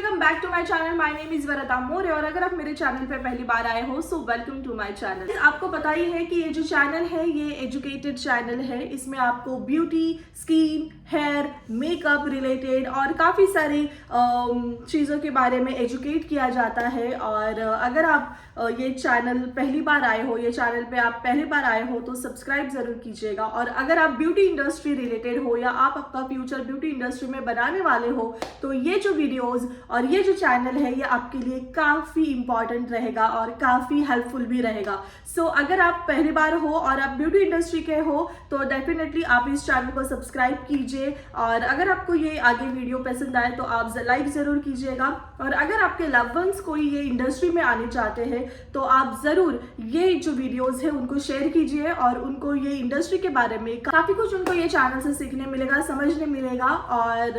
Welcome back to my channel. My name is Varada More और अगर आप मेरे चैनल पे पहली बार आए हो so welcome to my channel. आपको पता ही है कि ये जो चैनल है ये एजुकेटेड चैनल है। इसमें आपको beauty, skin, hair, makeup related और काफ़ी सारी चीज़ों के बारे में एजुकेट किया जाता है। और अगर आप ये चैनल पहली बार आए हो, ये चैनल पे आप पहली बार आए हो तो सब्सक्राइब ज़रूर कीजिएगा। और अगर आप ब्यूटी इंडस्ट्री रिलेटेड हो या आप आपका फ्यूचर ब्यूटी इंडस्ट्री में बनाने वाले हो तो ये जो वीडियोस और ये जो चैनल है ये आपके लिए काफ़ी इंपॉर्टेंट रहेगा और काफ़ी हेल्पफुल भी रहेगा। सो अगर आप पहली बार हो और आप ब्यूटी इंडस्ट्री के हो तो डेफिनेटली आप इस चैनल को सब्सक्राइब कीजिए। और अगर आपको ये आगे वीडियो पसंद आए तो आप लाइक ज़रूर कीजिएगा। और अगर आपके लव वंस कोई ये इंडस्ट्री में आने चाहते हैं तो आप ज़रूर ये जो वीडियोज़ है उनको शेयर कीजिए और उनको ये इंडस्ट्री के बारे में काफ़ी कुछ उनको ये चैनल से सीखने मिलेगा, समझने मिलेगा। और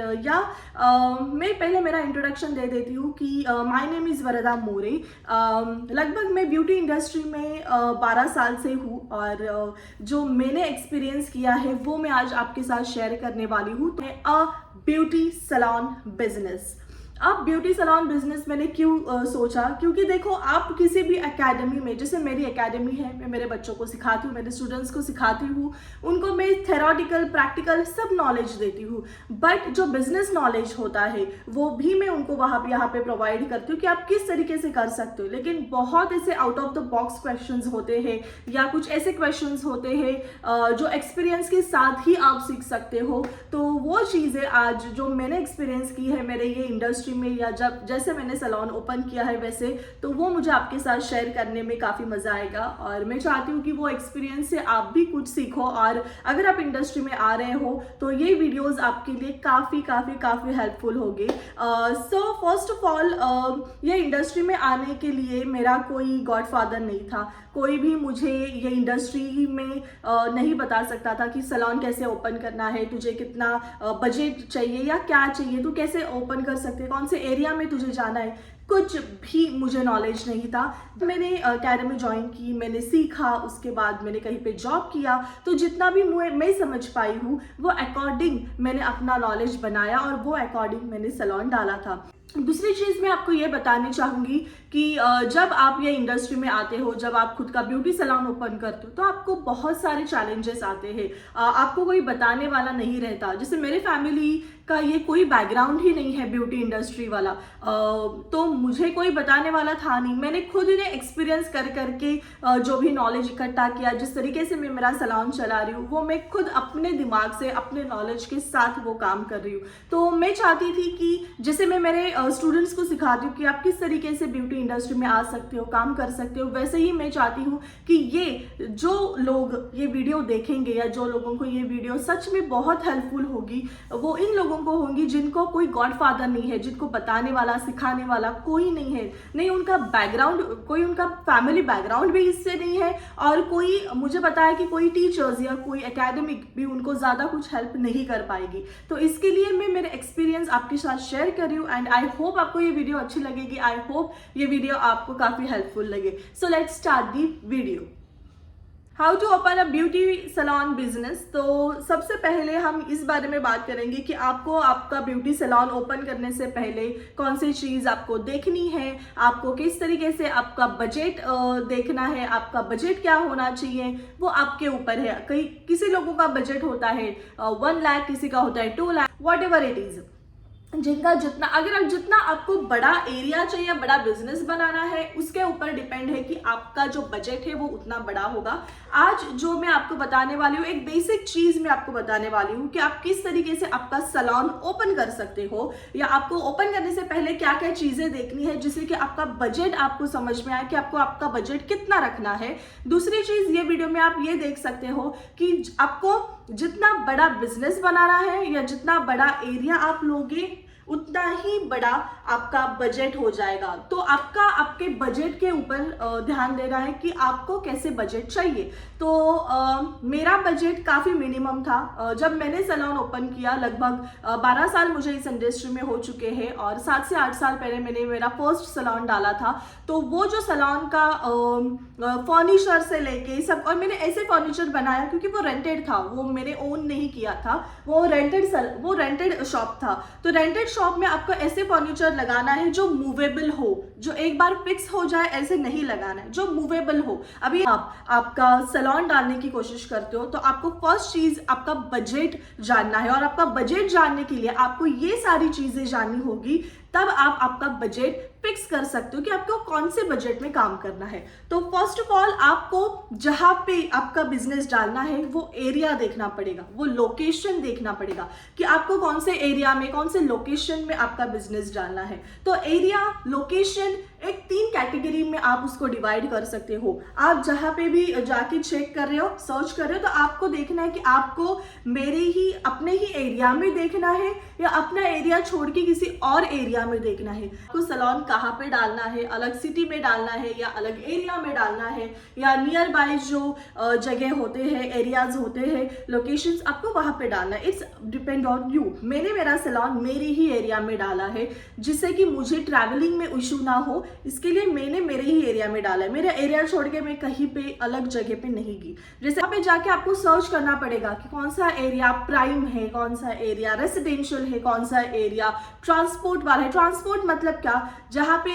मैं पहले मेरा इंट्रोडक्शन दे देती हूँ कि माय नेम इज़ वरदा मोरे। लगभग मैं ब्यूटी इंडस्ट्री में 12 साल से हूँ और जो मैंने एक्सपीरियंस किया है वो मैं आज आपके साथ शेयर करने वाली हूँ। तो अ ब्यूटी सैलून बिजनेस। अब ब्यूटी सैलून बिजनेस मैंने क्यों सोचा, क्योंकि देखो आप किसी भी एकेडमी में, जैसे मेरी एकेडमी है, मैं मेरे बच्चों को सिखाती हूँ, मेरे स्टूडेंट्स को सिखाती हूँ, उनको मैं थेरोटिकल प्रैक्टिकल सब नॉलेज देती हूँ। बट जो बिजनेस नॉलेज होता है वो भी मैं उनको यहाँ पे प्रोवाइड करती हूँ कि आप किस तरीके से कर सकते हो। लेकिन बहुत ऐसे out of the box questions होते हैं या कुछ ऐसे क्वेश्चंस होते हैं जो एक्सपीरियंस के साथ ही आप सीख सकते हो। तो वो चीज़ें आज जो मैंने एक्सपीरियंस की है मेरे ये इंडस्ट्री में या जब जैसे मैंने सैलून ओपन किया है वैसे, तो वो मुझे आपके साथ शेयर करने में काफ़ी मज़ा आएगा। और मैं चाहती हूँ कि वो एक्सपीरियंस से आप भी कुछ सीखो। और अगर आप इंडस्ट्री में आ रहे हो तो ये वीडियोस आपके लिए काफ़ी हेल्पफुल होंगे। सो फर्स्ट ऑफ ऑल ये इंडस्ट्री में आने के लिए मेरा कोई गॉडफादर नहीं था। कोई भी मुझे ये इंडस्ट्री में नहीं बता सकता था कि सैलून कैसे ओपन करना है, तुझे कितना बजट चाहिए या क्या चाहिए, तू कैसे ओपन कर सकते, कौन से एरिया में तुझे जाना है, कुछ भी मुझे नॉलेज नहीं था। मैंने एकेडमी ज्वाइन की, मैंने सीखा, उसके बाद मैंने कहीं पे जॉब किया। तो जितना भी मैं समझ पाई हूँ वो अकॉर्डिंग मैंने अपना नॉलेज बनाया और वो अकॉर्डिंग मैंने सैलून डाला था। दूसरी चीज़ मैं आपको ये बतानी चाहूँगी कि जब आप ये इंडस्ट्री में आते हो, जब आप खुद का ब्यूटी सैलून ओपन करते हो तो आपको बहुत सारे चैलेंजेस आते हैं। आपको कोई बताने वाला नहीं रहता। जैसे मेरे फैमिली का ये कोई बैकग्राउंड ही नहीं है ब्यूटी इंडस्ट्री वाला, तो मुझे कोई बताने वाला था नहीं। मैंने खुद इन्हें एक्सपीरियंस कर करके जो भी नॉलेज इकट्ठा किया, जिस तरीके से मैं मेरा सैलून चला रही हूँ वो मैं खुद अपने दिमाग से, अपने नॉलेज के साथ वो काम कर रही हूँ। तो मैं चाहती थी कि जैसे मैं मेरे स्टूडेंट्स को सिखाती हूँ कि आप किस तरीके से ब्यूटी इंडस्ट्री में आ सकते हो, काम कर सकते हो, वैसे ही मैं चाहती हूँ कि ये जो लोग ये वीडियो देखेंगे या जो लोगों को ये वीडियो सच में बहुत हेल्पफुल होगी वो इन लोगों को होंगी जिनको कोई गॉडफादर नहीं है, जिनको बताने वाला, सिखाने वाला कोई नहीं है, नहीं उनका बैकग्राउंड, कोई उनका फैमिली बैकग्राउंड भी इससे नहीं है और कोई मुझे पता है कि कोई टीचर्स या कोई एकेडमिक भी उनको ज़्यादा कुछ हेल्प नहीं कर पाएगी। तो इसके लिए मैं मेरे एक्सपीरियंस आपके साथ शेयर कर रही हूँ एंड आई होप आपको ये वीडियो अच्छी लगेगी। आई होप ये वीडियो आपको काफ़ी हेल्पफुल लगे। So let's start the video. How to open a beauty salon business. तो सबसे पहले हम इस बारे में बात करेंगे कि आपको आपका ब्यूटी सैलून ओपन करने से पहले कौन सी चीज़ आपको देखनी है, आपको किस तरीके से आपका बजट देखना है, आपका बजट क्या होना चाहिए वो आपके ऊपर है। किसी लोगों का बजट होता है 1 लाख, किसी का होता है 2 lakh, what ever it is. जिनका जितना, अगर आप जितना आपको बड़ा एरिया चाहिए, बड़ा बिजनेस बनाना है, उसके ऊपर डिपेंड है कि आपका जो बजट है वो उतना बड़ा होगा। आज जो मैं आपको बताने वाली हूँ, एक बेसिक चीज़ मैं आपको बताने वाली हूँ कि आप किस तरीके से आपका सैलून ओपन कर सकते हो या आपको ओपन करने से पहले क्या क्या चीज़ें देखनी है जिससे कि आपका बजट आपको समझ में आए कि आपको आपका बजट कितना रखना है। दूसरी चीज़ ये वीडियो में आप ये देख सकते हो कि आपको जितना बड़ा बिजनेस बनाना है या जितना बड़ा एरिया आप लोगे उतना ही बड़ा आपका बजट हो जाएगा। तो आपका आपके बजट के ऊपर ध्यान देना है कि आपको कैसे बजट चाहिए। तो मेरा बजट काफ़ी मिनिमम था। जब मैंने सैलून ओपन किया लगभग 12 साल मुझे इस इंडस्ट्री में हो चुके हैं और 7 से 8 साल पहले मैंने मेरा फर्स्ट सैलून डाला था। तो वो जो सैलून का फर्नीचर से लेके सब, और मैंने ऐसे फर्नीचर बनाया क्योंकि वो रेंटेड था, वो मैंने ओन नहीं किया था, वो रेंटेड शॉप था। तो रेंटेड शॉप में आपको ऐसे फर्नीचर लगाना है जो मूवेबल हो, जो एक बार फिक्स हो जाए ऐसे नहीं लगाना है, जो मूवेबल हो। अभी आप आपका सैलून डालने की कोशिश करते हो तो आपको फर्स्ट चीज आपका बजट जानना है, और आपका बजट जानने के लिए आपको ये सारी चीजें जाननी होगी, तब आप आपका बजट फिक्स कर सकते हो कि आपको कौन से बजट में काम करना है। तो फर्स्ट ऑफ ऑल आपको जहां पे आपका बिजनेस डालना है वो एरिया देखना पड़ेगा, वो लोकेशन देखना पड़ेगा कि आपको कौन से एरिया में, कौन से लोकेशन में आपका बिजनेस डालना है। तो एरिया, लोकेशन, एक 3 कैटेगरी में आप उसको डिवाइड कर सकते हो। आप जहां पे भी जाके चेक कर रहे हो, सर्च कर रहे हो, तो आपको देखना है कि आपको अपने ही एरिया में देखना है या अपना एरिया छोड़ के किसी और एरिया में देखना है। आपको सैलून कहाँ पे डालना है, अलग सिटी में डालना है या अलग एरिया में डालना है, या नियर बाय जो जगह होते हैं, एरियाज होते हैं, लोकेशंस, आपको वहां पे डालना है। It's depend on you. मैंने मेरा सैलून मेरे ही एरिया में डाला है जिससे कि मुझे ट्रैवलिंग में इशू ना हो, इसके लिए मैंने मेरे ही एरिया में डाला है। मेरा एरिया छोड़ के मैं कहीं पे अलग जगह पे नहीं गई। जैसे वहां पे जाके आपको सर्च करना पड़ेगा कि कौन सा एरिया प्राइम है, कौन सा एरिया रेसिडेंशियल है, कौन सा एरिया ट्रांसपोर्ट वाला है। ट्रांसपोर्ट मतलब क्या, जहाँ पे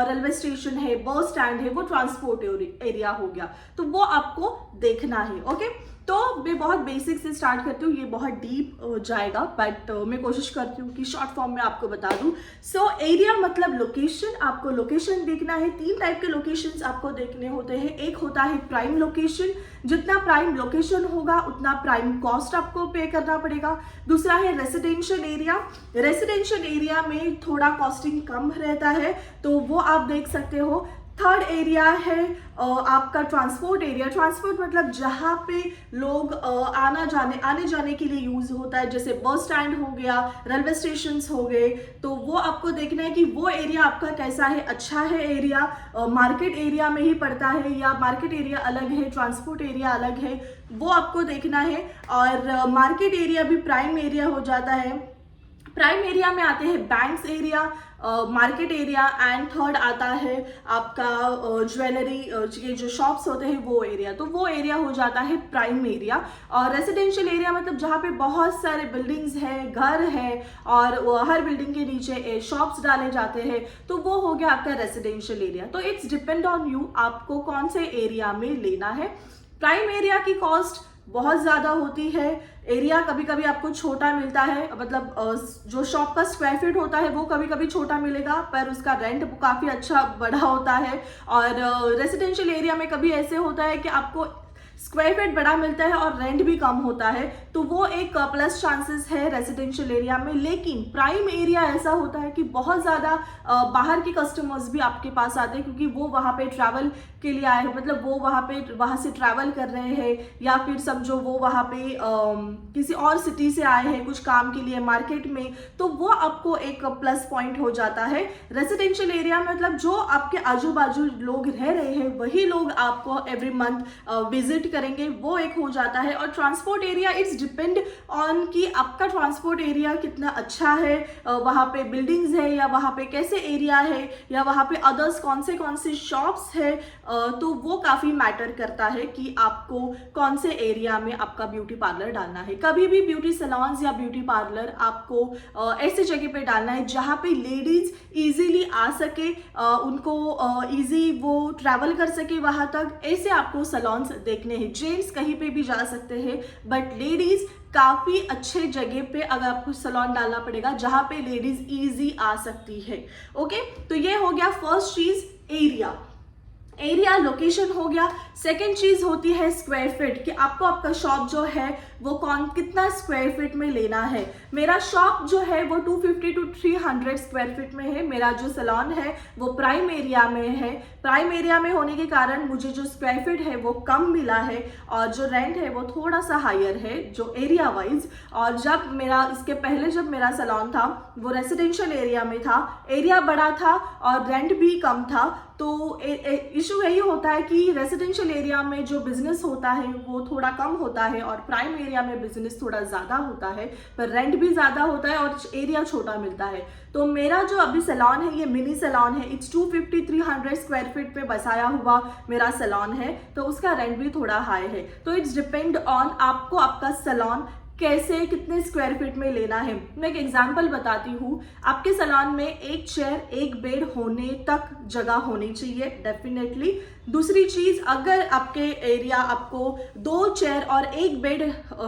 रेलवे स्टेशन है, बस स्टैंड है, वो ट्रांसपोर्ट एरिया हो गया। तो वो आपको देखना है। ओके, तो मैं बहुत बेसिक से स्टार्ट करती हूँ, ये बहुत डीप जाएगा, बट मैं कोशिश करती हूँ कि शॉर्ट फॉर्म में आपको बता दूँ। सो एरिया मतलब लोकेशन, आपको लोकेशन देखना है। 3 टाइप के लोकेशंस आपको देखने होते हैं। एक होता है प्राइम लोकेशन, जितना प्राइम लोकेशन होगा उतना प्राइम कॉस्ट आपको पे करना पड़ेगा। दूसरा है रेसिडेंशियल एरिया। रेसिडेंशियल एरिया में थोड़ा कॉस्टिंग कम रहता है, तो वो आप देख सकते हो। थर्ड एरिया है आपका ट्रांसपोर्ट एरिया। ट्रांसपोर्ट मतलब जहाँ पे लोग आने जाने के लिए यूज होता है, जैसे बस स्टैंड हो गया, रेलवे स्टेशन हो गए। तो वो आपको देखना है कि वो एरिया आपका कैसा है, अच्छा है एरिया, मार्केट एरिया में ही पड़ता है या मार्केट एरिया अलग है, ट्रांसपोर्ट एरिया अलग है, वो आपको देखना है। और मार्केट एरिया भी प्राइम एरिया हो जाता है। प्राइम एरिया में आते हैं banks area, market area, and third आता है आपका ज्वेलरी के जो शॉप्स होते हैं वो एरिया। तो वो एरिया हो जाता है प्राइम एरिया। और रेसिडेंशियल एरिया मतलब जहाँ पे बहुत सारे बिल्डिंग्स हैं, घर है, और हर बिल्डिंग के नीचे शॉप्स डाले जाते हैं, तो वो हो गया आपका रेसिडेंशियल एरिया। तो इट्स डिपेंड ऑन यू, आपको कौन से एरिया में लेना है। प्राइम एरिया की कॉस्ट बहुत ज़्यादा होती है। एरिया कभी कभी आपको छोटा मिलता है, मतलब जो शॉप का स्क्वायर फीट होता है वो कभी कभी छोटा मिलेगा, पर उसका रेंट काफ़ी अच्छा बड़ा होता है। और रेसिडेंशियल एरिया में कभी ऐसे होता है कि आपको स्क्वायर फीट बड़ा मिलता है और रेंट भी कम होता है, तो वो एक प्लस चांसेस है रेसिडेंशियल एरिया में। लेकिन प्राइम एरिया ऐसा होता है कि बहुत ज़्यादा बाहर के कस्टमर्स भी आपके पास आते हैं, क्योंकि वो वहाँ पे ट्रैवल के लिए आए हैं, मतलब वो वहाँ से ट्रैवल कर रहे हैं, या फिर समझो वो वहाँ पे किसी और सिटी से आए हैं कुछ काम के लिए मार्केट में, तो वो आपको एक प्लस पॉइंट हो जाता है। रेसिडेंशियल एरिया मतलब जो आपके आजू बाजू लोग रह रहे हैं वही लोग आपको एवरी मंथ विजिट करेंगे, वो एक हो जाता है। और transport area it's depend on कि आपका ट्रांसपोर्ट एरिया कितना अच्छा है, वहाँ पे बिल्डिंग्स है या वहाँ पे कैसे एरिया है, या वहाँ पे अदर्स कौन से शॉप्स है, तो वो काफ़ी मैटर करता है कि आपको कौन से एरिया में आपका ब्यूटी पार्लर डालना है। कभी भी ब्यूटी सैलून्स या ब्यूटी पार्लर आपको ऐसे जगह पे डालना है जहाँ पे लेडीज इजीली आ सके, उनको इजी वो ट्रैवल कर सके वहाँ तक, ऐसे आपको सैलून्स देखने हैं। जेंट्स कहीं पे भी जा सकते हैं, बट लेडीज काफ़ी अच्छे जगह पे अगर आपको सैलून डालना पड़ेगा जहाँ पे लेडीज इजी आ सकती है। ओके, तो ये हो गया फर्स्ट चीज, एरिया लोकेशन हो गया। सेकेंड चीज होती है स्क्वायर फीट, कि आपको आपका शॉप जो है वो कितना स्क्वायर फीट में लेना है। मेरा शॉप जो है वो 250 to 300 स्क्वायर फीट में है। मेरा जो सैलून है वो प्राइम एरिया में है। प्राइम एरिया में होने के कारण मुझे जो स्क्वायर फीट है वो कम मिला है, और जो रेंट है वो थोड़ा सा हायर है जो एरिया वाइज। और इसके पहले जब मेरा सैलून था वो रेसिडेंशियल एरिया में था, एरिया बड़ा था और रेंट भी कम था। तो इशू यही होता है कि रेसिडेंशियल एरिया में जो बिजनेस होता है वो थोड़ा कम होता है, और प्राइम एरिया में बिजनेस थोड़ा ज़्यादा होता है, पर रेंट भी ज़्यादा होता है और एरिया छोटा मिलता है। तो मेरा जो अभी सैलून है ये मिनी सैलून है, इट्स 250-300 स्क्वायर फीट पे बसाया हुआ मेरा सैलून है, तो उसका रेंट भी थोड़ा हाई है। तो इट्स डिपेंड ऑन आपको आपका सैलून कैसे कितने स्क्वायर फीट में लेना है। मैं एक एग्जांपल बताती हूँ। आपके सैलून में एक चेयर एक बेड होने तक जगह होनी चाहिए डेफिनेटली। दूसरी चीज, अगर आपके एरिया आपको 2 चेयर और 1 बेड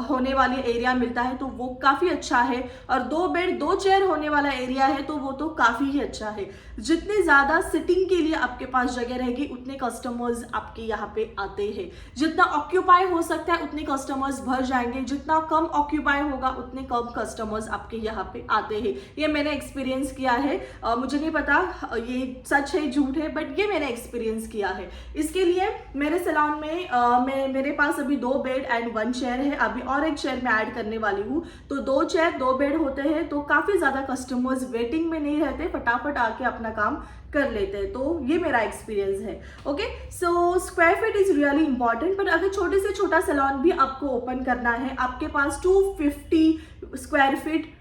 होने वाली एरिया मिलता है तो वो काफी अच्छा है, और 2 बेड 2 चेयर होने वाला एरिया है तो वो तो काफी ही अच्छा है। जितने ज्यादा सिटिंग के लिए आपके पास जगह रहेगी उतने कस्टमर्स आपके यहाँ पे आते हैं। जितना ऑक्यूपाई हो सकता है उतने कस्टमर्स भर जाएंगे, जितना कम ऑक्यूपाई होगा उतने कम कस्टमर्स आपके यहाँ पे आते हैं। ये मैंने एक्सपीरियंस किया है। मुझे नहीं पता ये सच है झूठ है, बट ये मैंने एक्सपीरियंस किया है। इसके लिए मेरे सैलून में मेरे पास अभी 2 बेड एंड 1 चेयर है। अभी और एक चेयर मैं ऐड करने वाली हूँ, तो 2 चेयर 2 बेड होते हैं तो काफी ज्यादा कस्टमर्स वेटिंग में नहीं रहते, फटाफट आके अपना काम कर लेते हैं। तो ये मेरा एक्सपीरियंस है। Okay, so square feet is really important. But अगर छोटे से छोटा सैलून भी आपको ओपन करना है, आपके पास 250 स्क्वायर फीट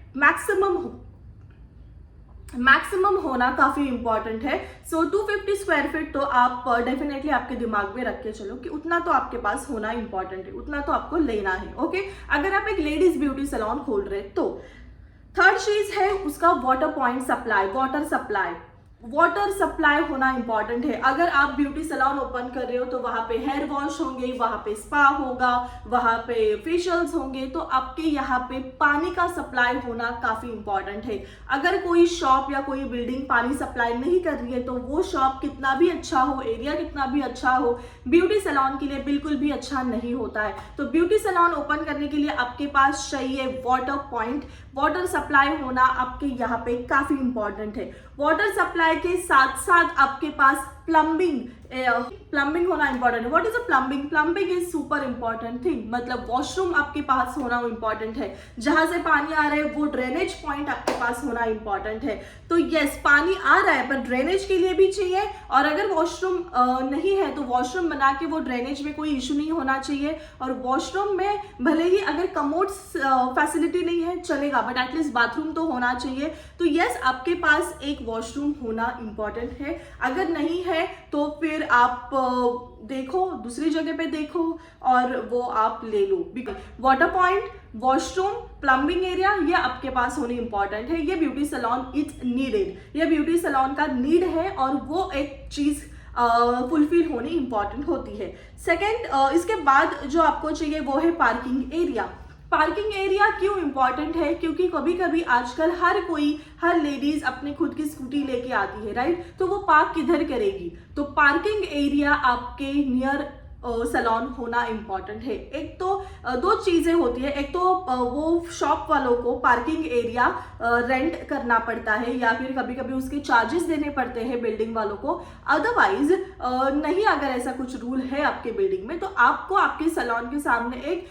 मैक्सिमम होना काफी इंपॉर्टेंट है। सो 250 स्क्वायर फीट तो आप डेफिनेटली आपके दिमाग में रख के चलो कि उतना तो आपके पास होना इंपॉर्टेंट है, उतना तो आपको लेना है। ओके, अगर आप एक लेडीज ब्यूटी सैलून खोल रहे तो थर्ड चीज है उसका water point supply, water supply होना इंपॉर्टेंट है। अगर आप ब्यूटी सैलून ओपन कर रहे हो तो वहां पे हेयर वॉश होंगे, वहां पे स्पा होगा, वहां पे फेशियल्स होंगे, तो आपके यहाँ पे पानी का सप्लाई होना काफी इंपॉर्टेंट है। अगर कोई शॉप या कोई बिल्डिंग पानी सप्लाई नहीं कर रही है तो वो शॉप कितना भी अच्छा हो, एरिया कितना भी अच्छा हो, ब्यूटी सैलून के लिए बिल्कुल भी अच्छा नहीं होता है। तो ब्यूटी सैलून ओपन करने के लिए आपके पास चाहिए वाटर पॉइंट, वाटर सप्लाई होना आपके यहाँ पे काफी इंपॉर्टेंट है। वाटर सप्लाई के साथ साथ आपके पास प्लम्बिंग होना इंपॉर्टेंट है। What is a plumbing? Plumbing is super important thing, मतलब वॉशरूम आपके पास होना इंपॉर्टेंट है। जहां से पानी आ रहा है वो ड्रेनेज पॉइंट आपके पास होना इंपॉर्टेंट है। तो यस, पानी आ रहा है पर ड्रेनेज के लिए भी चाहिए, और अगर वॉशरूम नहीं है तो वॉशरूम बना के वो ड्रेनेज में कोई इशू नहीं होना चाहिए। और वॉशरूम में भले ही अगर कमोड फैसिलिटी नहीं है चलेगा, बट एटलीस्ट बाथरूम तो होना चाहिए। तो यस, आपके पास एक वॉशरूम होना इंपॉर्टेंट है। अगर नहीं है तो फिर आप देखो, दूसरी जगह पे देखो और वो आप ले लो। Water point, washroom, plumbing area, ये आपके पास होनी इंपॉर्टेंट है। ये ब्यूटी सैलून इज नीडेड, ये ब्यूटी सैलून का नीड है और वो एक चीज फुलफिल होनी इंपॉर्टेंट होती है। सेकेंड, इसके बाद जो आपको चाहिए वो है पार्किंग एरिया। पार्किंग एरिया क्यों इंपॉर्टेंट है? क्योंकि कभी कभी आजकल हर लेडीज अपने खुद की स्कूटी लेके आती है, राइट? तो वो पार्क किधर करेगी? तो पार्किंग एरिया आपके नियर सैलून होना इंपॉर्टेंट है। एक तो 2 चीजें होती है, एक तो वो शॉप वालों को पार्किंग एरिया रेंट करना पड़ता है या फिर कभी कभी उसके चार्जेस देने पड़ते हैं बिल्डिंग वालों को। अदरवाइज नहीं, अगर ऐसा कुछ रूल है आपके बिल्डिंग में तो आपको आपके सैलून के सामने एक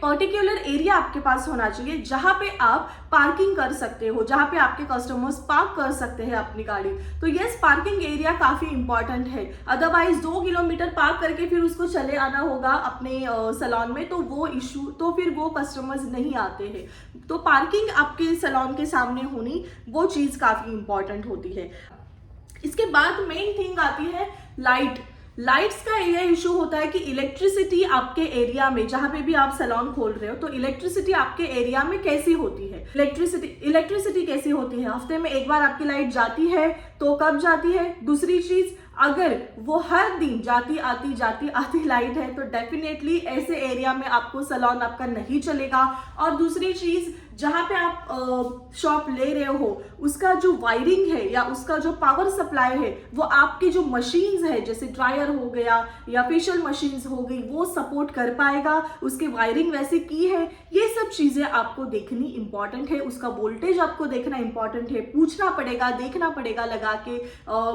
पर्टिकुलर एरिया आपके पास होना चाहिए जहां पे आप पार्किंग कर सकते हो, जहां पे आपके कस्टमर्स पार्क कर सकते हैं अपनी गाड़ी। तो यस, पार्किंग एरिया काफी इंपॉर्टेंट है। अदरवाइज 2 किलोमीटर पार्क करके फिर उसको चले आना होगा अपने सैलून में, तो वो इशू, तो फिर वो कस्टमर्स नहीं आते हैं। तो पार्किंग आपके सैलून के सामने होनी, वो चीज काफी इंपॉर्टेंट होती है। इसके बाद मेन थिंग आती है लाइट्स का ये इशू होता है कि इलेक्ट्रिसिटी आपके एरिया में, जहां पे भी आप सैलून खोल रहे हो, तो इलेक्ट्रिसिटी आपके एरिया में कैसी होती है? इलेक्ट्रिसिटी कैसी होती है? हफ्ते में एक बार आपकी लाइट जाती है तो कब जाती है? दूसरी चीज, अगर वो हर दिन जाती आती लाइट है तो डेफिनेटली ऐसे एरिया में आपको सैलून आपका नहीं चलेगा। और दूसरी चीज, जहां पे आप शॉप ले रहे हो उसका जो वायरिंग है या उसका जो पावर सप्लाई है वो आपकी जो मशीन्स है, जैसे ड्रायर हो गया या फेशियल मशीन्स हो गई, वो सपोर्ट कर पाएगा, उसकी वायरिंग वैसे की है। ये सब चीजें आपको देखनी इंपॉर्टेंट है। उसका वोल्टेज आपको देखना इंपॉर्टेंट है, पूछना पड़ेगा, देखना पड़ेगा, लगा के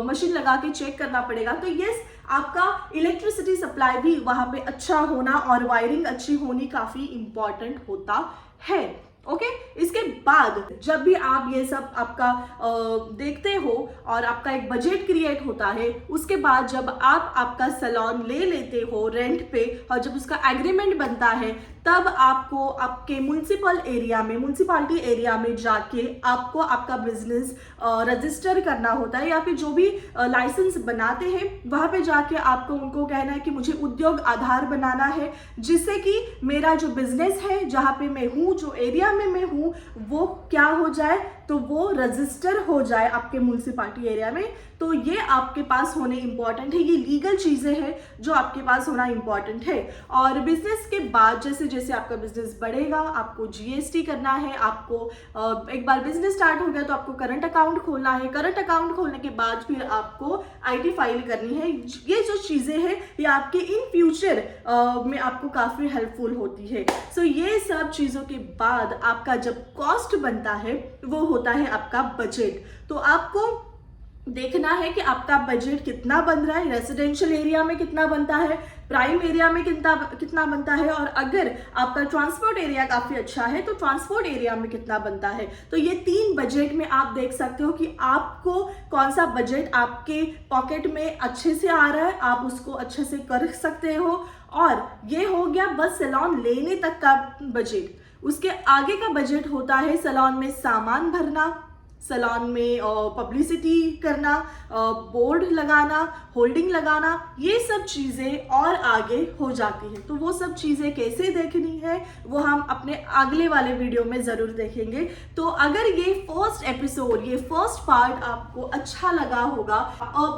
मशीन लगा के चेक करना पड़ेगा। तो यस, आपका इलेक्ट्रिसिटी सप्लाई भी वहां पे अच्छा होना और वायरिंग अच्छी होनी काफी इंपॉर्टेंट होता है। ओके, इसके बाद जब भी आप ये सब आपका देखते हो और आपका एक बजट क्रिएट होता है, उसके बाद जब आप आपका सैलून ले लेते हो रेंट पे और जब उसका एग्रीमेंट बनता है, तब आपको आपके म्यूनसिपालिटी एरिया में जाके आपको आपका बिजनेस रजिस्टर करना होता है, या फिर जो भी लाइसेंस बनाते हैं वहाँ पे जाके आपको उनको कहना है कि मुझे उद्योग आधार बनाना है, जिससे कि मेरा जो बिजनेस है जहाँ पे मैं हूँ, जो एरिया में मैं हूँ, वो क्या हो जाए, तो वो रजिस्टर हो जाए आपके म्यूनसिपालिटी एरिया में। तो ये आपके पास होने इंपॉर्टेंट है, ये लीगल चीज़ें हैं जो आपके पास होना इंपॉर्टेंट है। और बिजनेस के बाद जैसे जैसे आपका बिजनेस बढ़ेगा, आपको जीएसटी करना है, आपको एक बार बिजनेस स्टार्ट हो गया तो आपको करंट अकाउंट खोलना है, करंट अकाउंट खोलने के बाद फिर आपको आईटी फाइल करनी है। ये जो चीज़ें हैं ये आपके इन फ्यूचर में आपको काफ़ी हेल्पफुल होती है। सो ये सब चीज़ों के बाद आपका जब कॉस्ट बनता है वो होता है आपका बजट। तो आपको देखना है कि आपका बजट कितना बन रहा है, रेजिडेंशियल एरिया में कितना बनता है, प्राइम एरिया में कितना बनता है, और अगर आपका ट्रांसपोर्ट एरिया काफ़ी अच्छा है तो ट्रांसपोर्ट एरिया में कितना बनता है। तो ये 3 बजट में आप देख सकते हो कि आपको कौन सा बजट आपके पॉकेट में अच्छे से आ रहा है, आप उसको अच्छे से कर सकते हो। और ये हो गया बस सैलून लेने तक का बजट। उसके आगे का बजट होता है सैलून में सामान भरना, सैलून में पब्लिसिटी करना, बोर्ड लगाना, होल्डिंग लगाना, ये सब चीज़ें और आगे हो जाती है। तो वो सब चीज़ें कैसे देखनी है वो हम अपने अगले वाले वीडियो में ज़रूर देखेंगे। तो अगर ये फर्स्ट एपिसोड, ये फर्स्ट पार्ट आपको अच्छा लगा होगा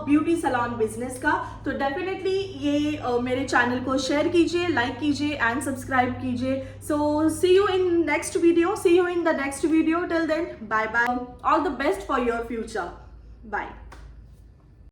ब्यूटी सैलून बिजनेस का, तो डेफिनेटली ये मेरे चैनल को शेयर कीजिए, लाइक कीजिए एंड सब्सक्राइब कीजिए। So see you in next video, till then bye bye, all the best for your future, bye.